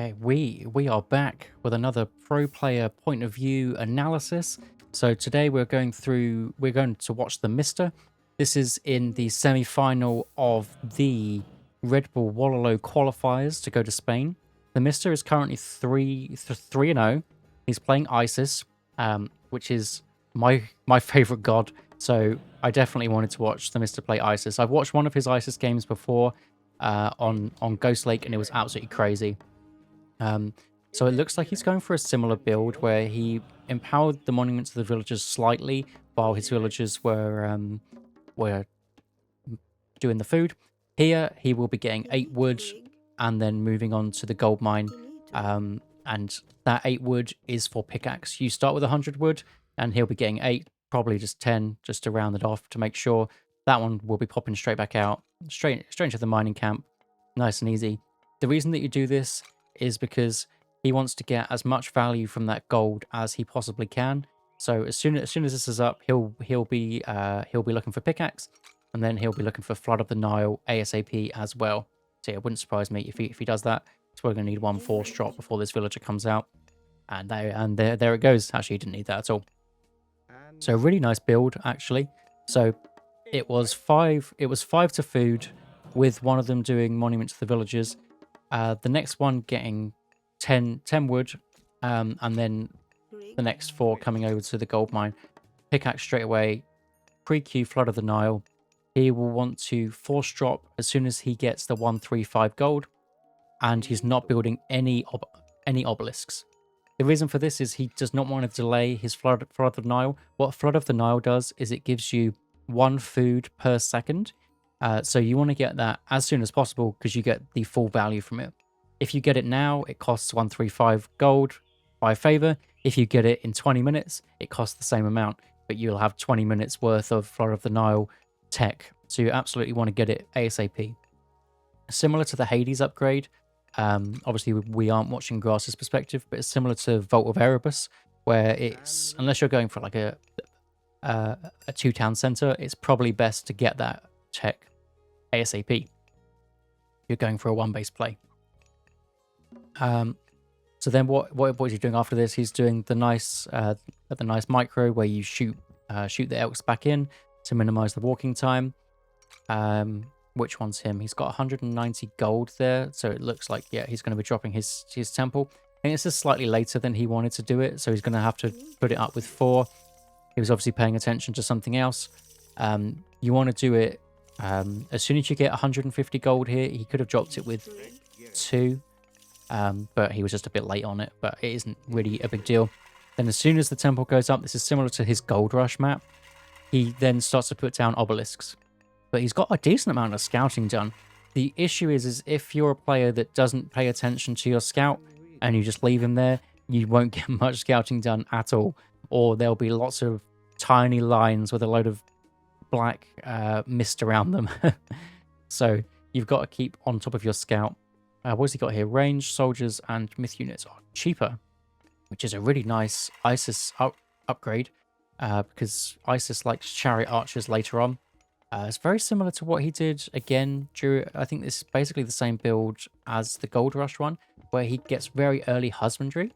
Okay, we are back with another pro player point of view analysis. So today we're going to watch the Mister. This is in the semi-final of the Red Bull Wallaloo qualifiers to go to Spain. The Mister is currently 3-0. He's playing ISIS, which is my favorite god. So I definitely wanted to watch the Mister play ISIS. I've watched one of his ISIS games before on Ghost Lake, and it was absolutely crazy. So it looks like he's going for a similar build where he empowered the monuments of the villagers slightly while his villagers were doing the food. Here he will be getting 8 wood and then moving on to the gold mine. And that 8 wood is for pickaxe. You start with 100 wood and he'll be getting 8, probably just 10, just to round it off to make sure that one will be popping straight back out, straight into the mining camp. Nice and easy. The reason that you do this is because he wants to get as much value from that gold as he possibly can. So as soon as this is up, he'll be looking for pickaxe, and then he'll be looking for Flood of the Nile ASAP as well. So yeah, it wouldn't surprise me if he does that. So we're going to need 1 force drop before this villager comes out, and there it goes. Actually, he didn't need that at all. So really nice build actually. So it was 5 to food, with one of them doing monument to the villagers. The next one getting 10 wood, and then the next 4 coming over to the gold mine. Pickaxe straight away, pre-queue Flood of the Nile. He will want to force drop as soon as he gets the 135 gold, and he's not building any obelisks. The reason for this is he does not want to delay his Flood of the Nile. What Flood of the Nile does is it gives you 1 food per second. So you want to get that as soon as possible because you get the full value from it. If you get it now, it costs 135 gold by favor. If you get it in 20 minutes, it costs the same amount, but you'll have 20 minutes worth of Flood of the Nile tech. So you absolutely want to get it ASAP. Similar to the Hades upgrade, obviously we aren't watching Grass's perspective, but it's similar to Vault of Erebus, where it's, unless you're going for like a 2-town center, it's probably best to get that tech ASAP. You're going for a 1-base play. So then what is he doing after this? He's doing the nice micro where you shoot the elks back in to minimize the walking time. Which one's him? He's got 190 gold there, so it looks like, yeah, he's going to be dropping his temple. I think it's just slightly later than he wanted to do it, so he's going to have to put it up with 4. He was obviously paying attention to something else. You want to do it as soon as you get 150 gold here. He could have dropped it with 2, but he was just a bit late on it, but it isn't really a big deal. Then as soon as the temple goes up, this is similar to his gold rush map, he then starts to put down obelisks. But he's got a decent amount of scouting done. The issue is if you're a player that doesn't pay attention to your scout and you just leave him there, you won't get much scouting done at all, or there'll be lots of tiny lines with a load of black mist around them. So you've got to keep on top of your scout. What's he got here? Range, soldiers, and myth units are cheaper, which is a really nice ISIS upgrade, because ISIS likes chariot archers later on. It's very similar to what he did again during, I think this is basically the same build as the Gold Rush one, where he gets very early husbandry.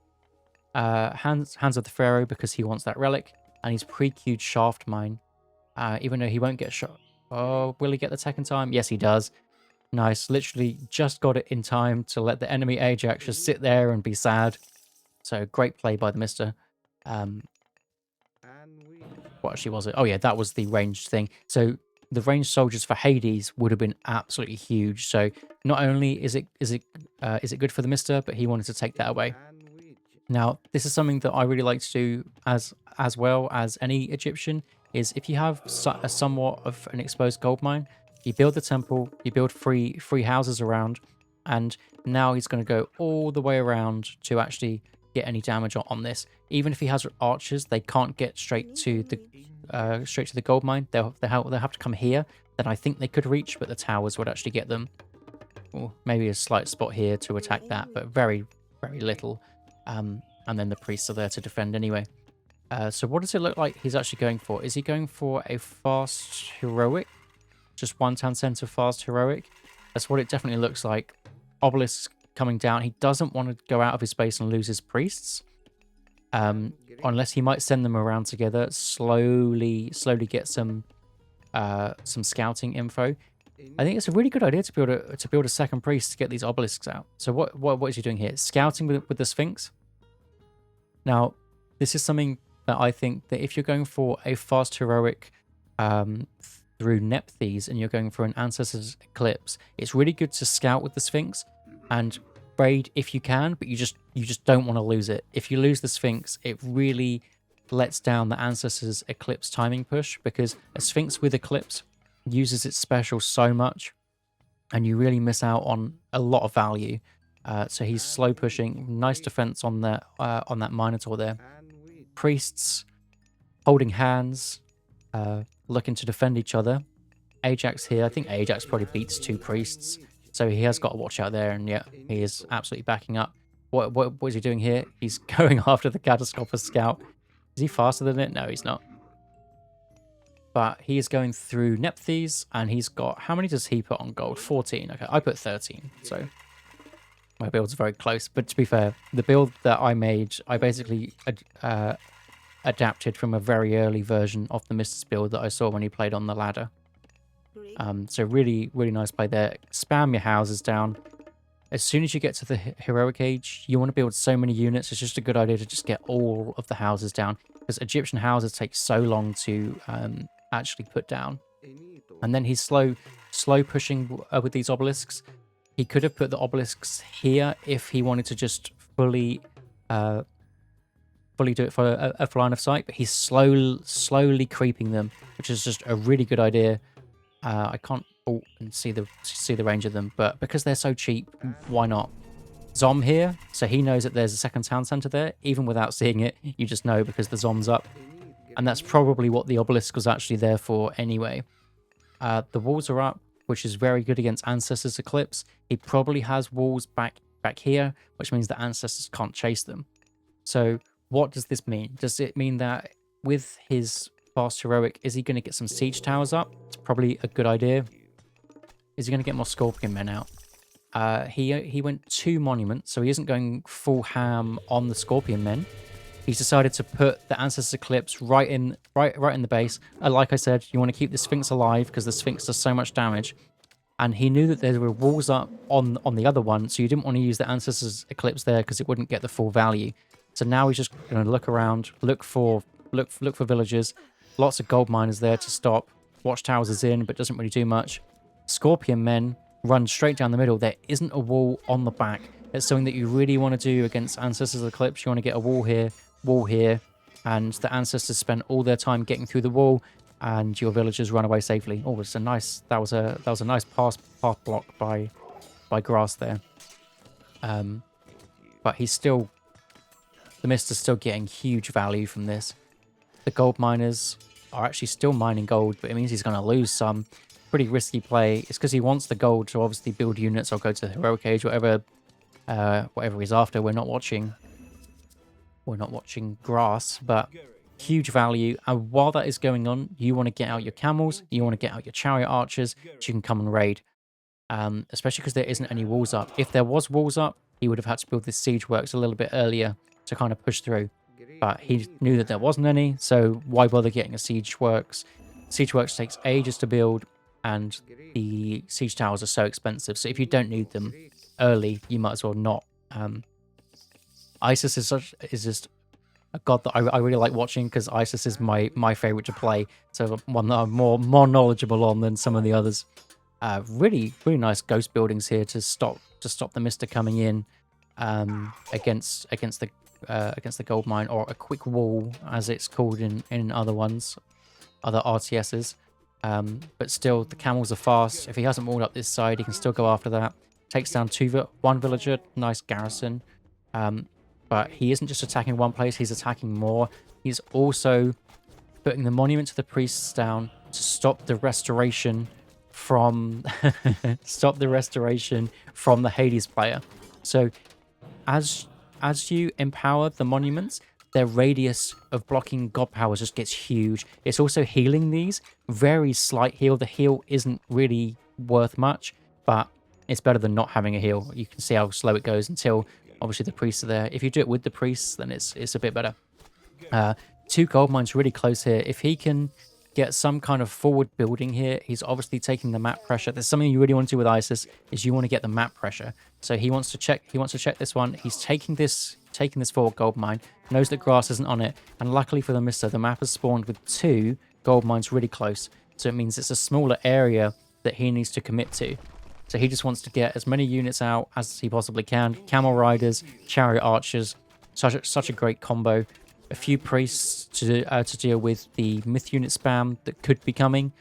Hands of the Pharaoh because he wants that relic, and he's pre-queued Shaft Mine. Even though he won't get shot. Oh, will he get the tech in time? Yes, he does. Nice. Literally just got it in time to let the enemy Ajax just sit there and be sad. So great play by the Mister. What actually was it? Oh yeah, that was the ranged thing. So the ranged soldiers for Hades would have been absolutely huge. So not only is it good for the Mister, but he wanted to take that away. Now, this is something that I really like to do as well as any Egyptian, is if you have a somewhat of an exposed gold mine, you build the temple, you build free houses around, and now he's going to go all the way around to actually get any damage on this. Even if he has archers, they can't get straight to the gold mine. They'll have to come here. Then I think they could reach, but the towers would actually get them. Or maybe a slight spot here to attack that, but very, very little. And then the priests are there to defend anyway. So what does it look like he's actually going for? Is he going for a fast heroic? Just 1 town center fast heroic? That's what it definitely looks like. Obelisk coming down. He doesn't want to go out of his base and lose his priests. Unless he might send them around together, slowly get some scouting info. I think it's a really good idea to build a second priest to get these obelisks out. So what is he doing here? Scouting with the Sphinx. Now, this is something that I think that if you're going for a fast heroic through Nephthys and you're going for an Ancestors Eclipse, it's really good to scout with the Sphinx and raid if you can, but you just don't want to lose it. If you lose the Sphinx, it really lets down the Ancestors Eclipse timing push, because a Sphinx with Eclipse uses its special so much and you really miss out on a lot of value. So he's slow pushing. Nice defense on that Minotaur there. Priests holding hands, looking to defend each other. Ajax here. I think Ajax probably beats 2 priests, so he has got to watch out there. And yeah, he is absolutely backing up. What is he doing here? He's going after the Catastropher Scout. Is he faster than it? No, he's not. But he is going through Nephthys, and he's got... How many does he put on gold? 14. Okay, I put 13, so my build's very close. But to be fair, the build that I made, I basically adapted from a very early version of the Mister's build that I saw when he played on the ladder. So really, really nice play there. Spam your houses down. As soon as you get to the heroic age, you want to build so many units. It's just a good idea to just get all of the houses down, because Egyptian houses take so long to actually put down. And then he's slow pushing with these obelisks. He could have put the obelisks here if he wanted to just fully do it for a line of sight, but he's slowly creeping them, which is just a really good idea. I can't see the range of them, but because they're so cheap, why not? Zom here, so he knows that there's a second town center there. Even without seeing it, you just know because the Zom's up. And that's probably what the obelisk was actually there for anyway. The walls are up, which is very good against Ancestors Eclipse. He probably has walls back here, which means the Ancestors can't chase them. So what does this mean? Does it mean that with his fast heroic, is he going to get some siege towers up? It's probably a good idea. Is he going to get more Scorpion men out? He went 2 monuments, so he isn't going full ham on the Scorpion men. He's decided to put the Ancestors Eclipse right in the base. Like I said, you want to keep the Sphinx alive because the Sphinx does so much damage. And he knew that there were walls up on the other one, so you didn't want to use the Ancestors Eclipse there because it wouldn't get the full value. So now he's just going to look around, look for villagers. Lots of gold miners there to stop. Watchtowers is in, but doesn't really do much. Scorpion men run straight down the middle. There isn't a wall on the back. It's something that you really want to do against Ancestors Eclipse. You want to get a wall here, and the Ancestors spend all their time getting through the wall, and your villagers run away safely. Oh, it's a nice. That was a nice path block by grass there. But he's still. The Mister's still getting huge value from this. The gold miners are actually still mining gold, but it means he's going to lose some. Pretty risky play. It's because he wants the gold to obviously build units or go to the heroic age, whatever he's after. We're not watching grass, but huge value. And while that is going on, you want to get out your camels, you want to get out your chariot archers, so you can come and raid. Especially because there isn't any walls up. If there was walls up, he would have had to build this siege works a little bit earlier to kind of push through. But he knew that there wasn't any, so why bother getting a siege works? Siege works takes ages to build, and the siege towers are so expensive. So if you don't need them early, you might as well not. Isis is just a god that I really like watching, because Isis is my favorite to play. So one that I'm more knowledgeable on than some of the others. Really nice ghost buildings here to stop the Mister coming in against the gold mine, or a quick wall as it's called in other RTSs. But still, the camels are fast. If he hasn't walled up this side, he can still go after that. Takes down one villager, nice garrison. But he isn't just attacking one place, he's attacking more. He's also putting the monument to the priests down to stop the restoration from the Hades player. So as you empower the monuments, their radius of blocking god powers just gets huge. It's also healing these. Very slight heal. The heal isn't really worth much, but It's better than not having a heal. You can see how slow it goes until obviously the priests are there. If you do it with the priests, then it's a bit better. Uh, 2 gold mines really close here. If he can get some kind of forward building here, he's obviously taking the map pressure. There's something you really want to do with Isis is you want to get the map pressure. So he wants to check. He wants to check this one. He's taking this forward gold mine. Knows that grass isn't on it, and luckily for the Mister, the map has spawned with 2 gold mines really close. So it means it's a smaller area that he needs to commit to. So he just wants to get as many units out as he possibly can. Camel riders, chariot archers, such a great combo. A few priests to deal with the myth unit spam that could be coming.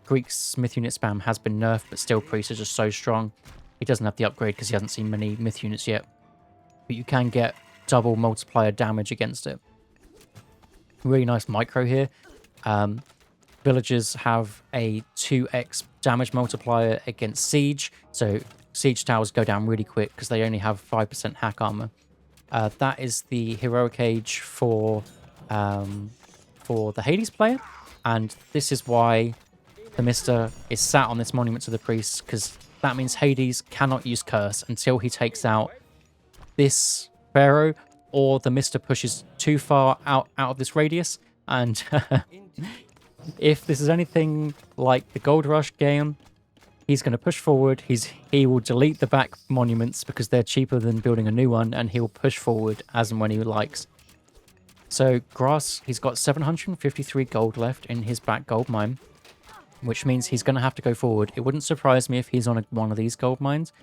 Greek's myth unit spam has been nerfed, but still priests are just so strong. He doesn't have the upgrade because he hasn't seen many myth units yet. But you can get double multiplier damage against it. Really nice micro here. Villagers have a 2x damage multiplier against siege, so siege towers go down really quick because they only have 5% hack armor. That is the heroic age for the Hades player, and this is why the Mister is sat on this monument to the priests, because that means Hades cannot use curse until he takes out this pharaoh, or the Mister pushes too far out of this radius. And if this is anything like the Gold Rush game, he's going to push forward. He will delete the back monuments because they're cheaper than building a new one, and he'll push forward as and when he likes. So grass, he's got 753 gold left in his back gold mine, which means he's going to have to go forward. It wouldn't surprise me if he's on one of these gold mines.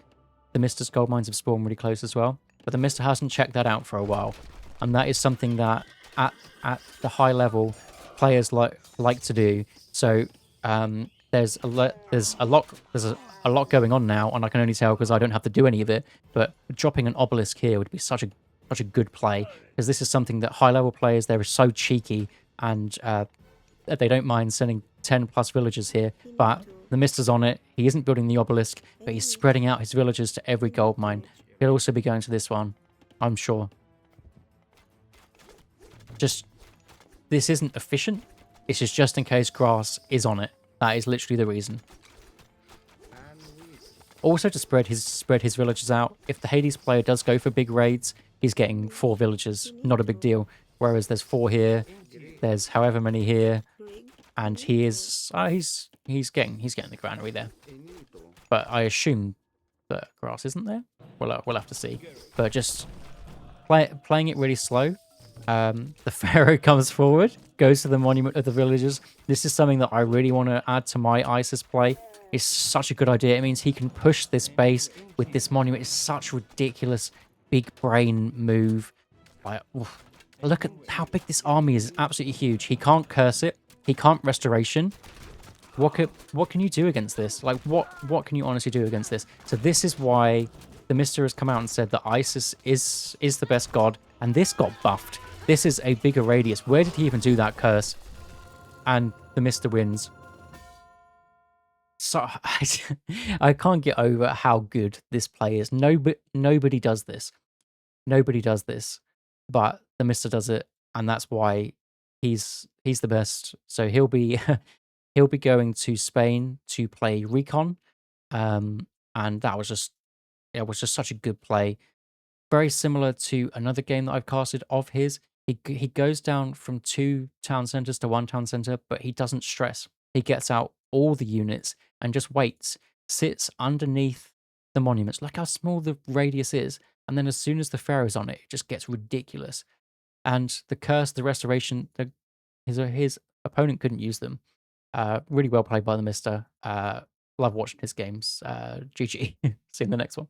The Mister's gold mines have spawned really close as well, but the Mister hasn't checked that out for a while, and that is something that at the high level players like to do. So there's a lot going on now, and I can only tell because I don't have to do any of it. But dropping an obelisk here would be such a good play, because this is something that high level players, they're so cheeky, and they don't mind sending 10 plus villagers here. But the Mister's on it. He isn't building the obelisk, but he's spreading out his villagers to every gold mine. He'll also be going to this one, I'm sure. This isn't efficient. This is just in case grass is on it. That is literally the reason. Also, to spread his villagers out, if the Hades player does go for big raids, he's getting 4 villagers. Not a big deal. Whereas there's 4 here, there's however many here, and he's getting the granary there. But I assume that grass isn't there. We'll have to see. But just playing it really slow. The pharaoh comes forward, goes to the monument of the villagers. This is something that I really want to add to my Isis play. It's such a good idea. It means he can push this base with this monument. It's such a ridiculous big brain move. Like, look at how big this army is. It's absolutely huge. He can't curse it. He can't restoration. What can you do against this? Like, what can you honestly do against this? So this is why the Mister has come out and said that Isis is the best god, and this got buffed. This is a bigger radius. Where did he even do that curse? And the Mister wins. So I can't get over how good this play is. Nobody does this. Nobody does this. But the Mister does it, and that's why he's the best. So he'll be going to Spain to play Recon. And that was just such a good play. Very similar to another game that I've casted of his. He goes down from 2 town centers to 1 town center, but he doesn't stress. He gets out all the units and just waits, sits underneath the monuments. Look how small the radius is. And then as soon as the pharaoh's on it, it just gets ridiculous. And the curse, the restoration, his opponent couldn't use them. Really well played by the Mister. Love watching his games. GG. See you in the next one.